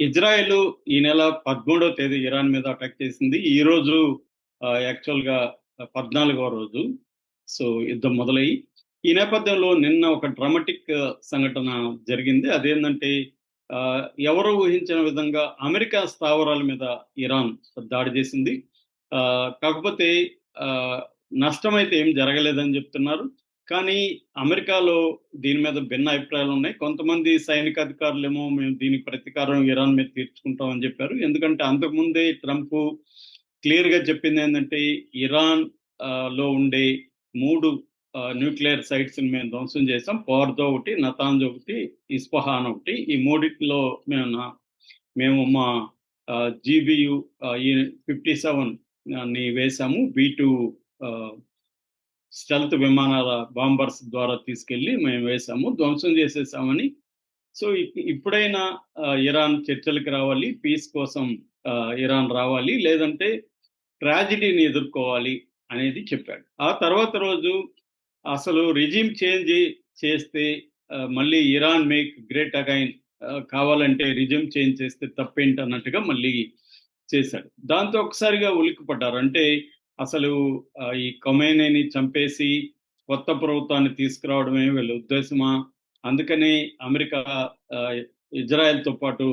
Israel ఈ నెల 13వ తేదీ ఇరాన్ మీద అటాక్ చేసింది. ఈరోజు యాక్చువల్‌గా 14వ రోజు. సో, యుద్ధం మొదలయ్యి. ఈ నేపథ్యంలో నిన్న ఒక డ్రామాటిక్ సంఘటన జరిగింది. అదేందంటే ఆహ్, ఎవరు ఊహించిన విధంగా అమెరికా స్థావరాల మీద ఇరాన్ దాడి చేసింది. కాకపోతే ఆహ్, నష్టమైతే ఏం జరగలేదని చెప్తున్నారు. కానీ అమెరికాలో దీని మీద భిన్న అభిప్రాయాలున్నాయి. కొంతమంది సైనిక అధికారులేమో మేము దీనికి ప్రతీకారం ఇరాన్ మీద తీర్చుకుంటాం అని చెప్పారు. ఎందుకంటే అంతకుముందే ట్రంప్ క్లియర్‌గా చెప్పిందేంటంటే ఇరాన్ లో ఉండే 3 న్యూక్లియర్ సైట్స్‌ని మేము ధ్వంసం చేసాం. ఫార్దో ఒకటి, నతాంజ్ ఒకటి, ఇస్ఫహాన్ ఒకటి. ఈ మూడిట్లో మేము మా జీబీయు ఈ 57 వేశాము. బీ2 ఆహ్, స్టెల్త్ విమానాల బాంబర్స్ ద్వారా తీసుకెళ్ళి మేము వేశాము. ధ్వంసం చేసేసామని. సో, ఇప్పుడైనా ఇరాన్ చర్చలకి రావాలి. పీస్ కోసం ఇరాన్ రావాలి. లేదంటే ట్రాజెడీని ఎదుర్కోవాలి అనేది చెప్పాడు. ఆ తర్వాత రోజు అసలు రెజిమ్ చేంజ్ చేస్తే మళ్ళీ ఇరాన్ మేక్ గ్రేట్ అగైన్ కావాలంటే రెజిమ్ చేంజ్ చేస్తే తప్పేంటన్నట్టుగా మళ్ళీ చేశాడు. దాంతో ఒకసారిగా ఉలిక్కిపడ్డారు. అంటే అసలు ఈ ఖొమైనీని చంపేసి కొత్త ప్రభుత్వాన్ని తీసుకురావడమే వీళ్ళ ఉద్దేశమా? అందుకని అమెరికా ఆహ్, ఇజ్రాయెల్‌తో పాటు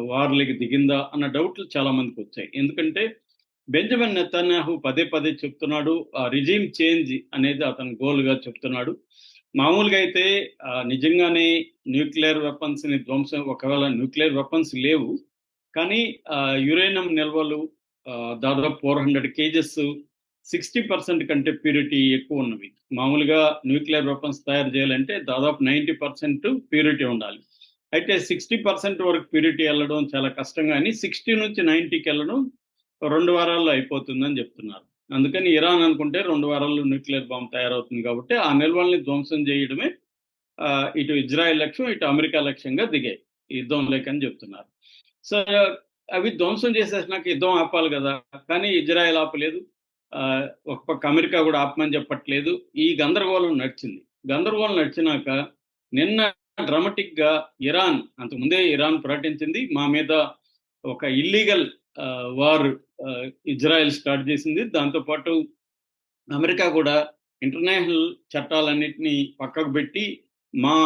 వార్‌లకి దిగిందా అన్న డౌట్‌లు చాలా మందికొచ్చాయి. ఎందుకంటే బెంజమిన్ నెతన్యాహు పదే పదే చెప్తున్నాడు. రెజిమ్ చేంజ్ అనేది అతని గోల్‌గా చెప్తున్నాడు. మామూలుగా అయితే నిజంగానే న్యూక్లియర్ వెపన్స్‌ని ఒకవేళ న్యూక్లియర్ వెపన్స్ లేవు. కానీ యురేనియం నిల్వలు దాదాపు 400 కేజెస్ 60% కంటే ప్యూరిటీ ఎక్కువున్నవి. మామూలుగా న్యూక్లియర్ వెపన్స్ తయారు చేయాలంటే దాదాపు 90% ప్యూరిటీ ఉండాలి. అయితే 60% వరకు ప్యూరిటీ ఎళ్ళడం చాలా కష్టం గానీ 60 నుంచి 90కి ఎళ్ళడం 2 వారాల్లో అయిపోతుందని చెప్తున్నారు. అందుకని ఇరాన్ అనుకుంటే 2 వారాల్లో న్యూక్లియర్ బాంబ్ తయారవుతుంది కాబట్టి ఆ నిల్వల్ని ధ్వంసం చేయడమే ఇటు ఇజ్రాయెల్ లక్ష్యం, ఇటు అమెరికా లక్ష్యంగా దిగాయి. ఈ యుద్ధంలోకి అని చెప్తున్నారు. సో, అవి ధ్వంసం చేసేసినాక యుద్ధం ఆపాలి గదా! కానీ ఇజ్రాయెల్ ఆపలేదు. ఒక పక్క అమెరికా గూడా ఆపమని చెప్పట్లేదు. ఈ గందరగోళం నడిచింది. గందరగోళం నడిచినాక నిన్న డ్రామాటిక్‌గా అంతకుముందే ఇరాన్ ప్రకటించింది. మా మీద ఒక ఇల్లీగల్ వార్ ఇజ్రాయెల్ స్టార్ట్ చేసింది. దాంతో పాటు అమెరికా కూడా ఇంటర్నేషనల్ చట్టాలన్నిటిని పక్కకు పెట్టి మా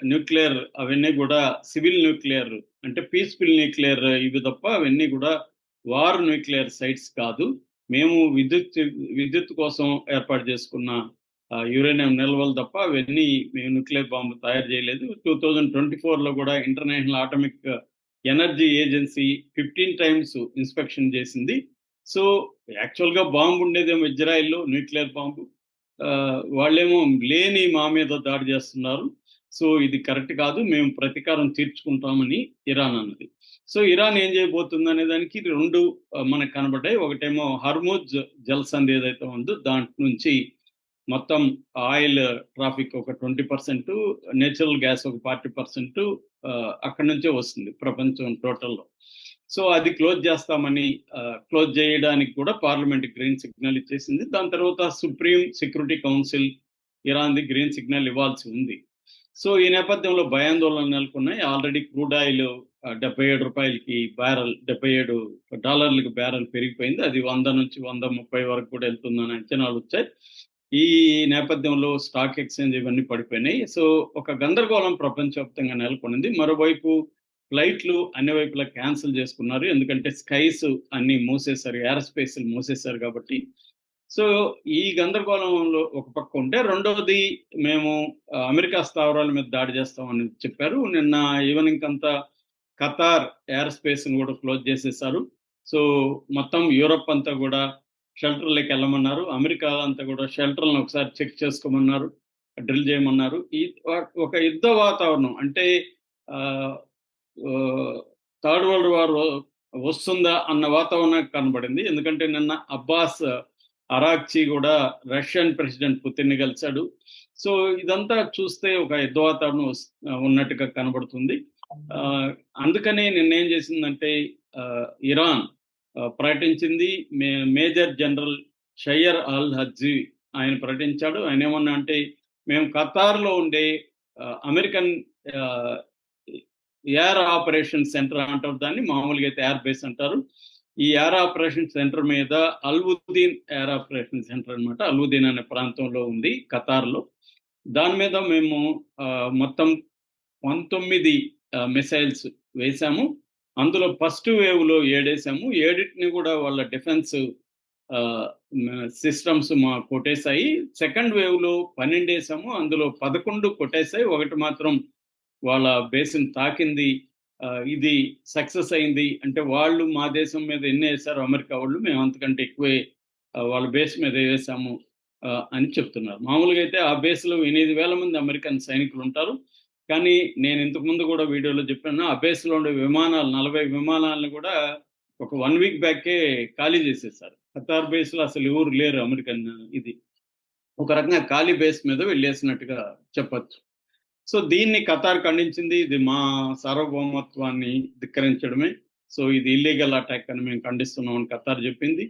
న్యూక్లియర్ అవన్నీ కూడా సివిల్ న్యూక్లియర్ అంటే పీస్ఫుల్ న్యూక్లియర్ ఇవి తప్ప అవన్నీ కూడా వార్ న్యూక్లియర్ సైట్స్ కాదు. మేము విద్యుత్ కోసం ఏర్పాటు చేసుకున్న యురేనియం నిల్వలు తప్ప అవన్నీ మేము న్యూక్లియర్ బాంబు తయారు చేయలేదు. 2024లో కూడా international atomic energy agency 15 times inspection చేసింది. సో, యాక్చువల్‌గా బాంబు ఉండేదేమో ఇజ్రాయెల్‌లో న్యూక్లియర్ బాంబు. వాళ్ళేమో లేని మా మీద దాడి చేస్తున్నారు. సో, ఇది కరెక్ట్ కాదు. మేము ప్రతీకారం తీర్చుకుంటామని ఇరాన్ అన్నది. సో, ఇరాన్ ఏం చేయబోతుందనే దానికి 2 మనకు కనబడ్డాయి. ఒకటేమో హర్ముజ్ జలసంధి ఏదైతే ఉందో దాంట్లో నుంచి మొత్తం ఆయిల్ ట్రాఫిక్ ఒక 20%, నేచురల్ గ్యాస్ ఒక 40% అక్కడి నుంచే వస్తుంది ప్రపంచం టోటల్‌లో. సో, అది క్లోజ్ చేయడానికి కూడా పార్లమెంట్ గ్రీన్ సిగ్నల్ ఇచ్చేసింది. దాని తర్వాత సుప్రీం సెక్యూరిటీ కౌన్సిల్ ఇరాన్‌ది గ్రీన్ సిగ్నల్ ఇవ్వాల్సి ఉంది. సో, ఈ నేపథ్యంలో భయాందోళనలు నెలకొన్నాయి. ఆల్రెడీ క్రూడ్ ఆయిల్ రూ. 77 బ్యారెల్ పెరిగిపోయింది. అది 100 నుంచి 130 వరకు కూడా వెళ్తుందని అంచనాలొచ్చాయి. ఈ నేపథ్యంలో స్టాక్ ఎక్స్‌చేంజ్ ఇవన్నీ పడిపోయినాయి. సో, ఒక గందరగోళం ప్రపంచవ్యాప్తంగా నెలకొనింది. మరోవైపు ఫ్లైట్‌లు అన్ని వైపులా క్యాన్సెల్ చేసుకున్నారు. ఎందుకంటే స్కైస్ అన్నీ మూసేశారు. ఎయిర్ స్పేస్‌లు మూసేశారు కాబట్టి. సో, ఈ గందరగోళంలో ఒక పక్క ఉంటే, రెండోది మేము అమెరికా స్థావరాల మీద దాడి చేస్తామని చెప్పారు. నిన్న ఈవెనింగ్ అంతా ఖతార్ ఎయిర్ స్పేస్‌ని కూడా క్లోజ్ చేసేశారు. సో, మొత్తం యూరప్ అంతా కూడా షెల్టర్‌లకి ఎళ్ళమన్నారు. అమెరికా అంతా కూడా షెల్టర్‌లను ఒకసారి చెక్ చేసుకోమన్నారు. డ్రిల్ చేయమన్నారు. ఒక యుద్ధ వాతావరణం అంటే ఆహ్, ఆహ్, థర్డ్ వరల్డ్ వార్ వస్తుందా అన్న వాతావరణం కనబడింది. ఎందుకంటే నిన్న అబ్బాస్ అరాక్చి కూడా రష్యన్ ప్రెసిడెంట్ పుతిన్‌ని కలిసాడు. సో, ఇదంతా చూస్తే ఒక యుద్ధ వాతావరణం ఉన్నట్టుగా కనబడుతుంది. ఆహ్, అందుకని నిన్నేం చేసిందంటే ఇరాన్ ప్రకటించింది. మేజర్ జనరల్ షయ్యర్ అల్ హజ్జీ ఆయన ప్రకటించాడు. ఆయనేమన్నా అంటే మేము ఖతార్‌లో ఉండే అమెరికన్ ఆహ్, ఎయిర్ ఆపరేషన్ సెంటర్ అంటారు దాన్ని, మామూలుగా అయితే ఎయిర్ బేస్ అంటారు. ఈ ఎయిర్ ఆపరేషన్ సెంటర్ మీద అల్వుద్దీన్ ఎయిర్ ఆపరేషన్ సెంటర్ అనమాట, అల్వుద్దీన్ అనే ప్రాంతంలో ఉంది ఖతార్లో. దాని మీద మేము మొత్తం 19 మిసైల్స్ వేశాము. అందులో ఫస్ట్ వేవ్‌లో 7 వేసాము. 7టిని కూడా వాళ్ళ డిఫెన్స్ సిస్టమ్స్ కొట్టేశాయి. సెకండ్ వేవ్‌లో 12 వేసాము. అందులో 11 కొట్టేశాయి. ఒకటి మాత్రం వాళ్ళ బేస్‌ని తాకింది. ఇది సక్సెస్ అయింది. అంటే వాళ్ళు మా దేశం మీద ఎన్ని వేశారో అమెరికా వాళ్ళు, మేము అంతకంటే ఎక్కువే వాళ్ళ బేస్ మీద వేసాము అని చెప్తున్నారు. మామూలుగా అయితే ఆ బేస్‌లో 8,000 మంది అమెరికన్ సైనికులుంటారు. కానీ నేను ఇంతకుముందు కూడా వీడియోలో చెప్పాను. ఆ బేస్‌లో ఉండే విమానాలు 40 విమానాలను కూడా ఒక 1 వీక్ బ్యాకే ఖాళీ చేసేసారు. ఖతార్ బేస్‌లో అసలు ఎవరు లేరు అమెరికన్ ఇది. ఒక రకంగా ఖాళీ బేస్ మీద వెళ్ళేసినట్టుగా చెప్పొచ్చు. సో, దీన్ని ఖతార్ ఖండించింది. ఇది మా సార్వభౌమత్వాన్ని ధిక్కరించడమే. సో, ఇది ఇల్లీగల్ అటాక్ అని మేము ఖండిస్తున్నామని ఖతార్ చెప్పింది.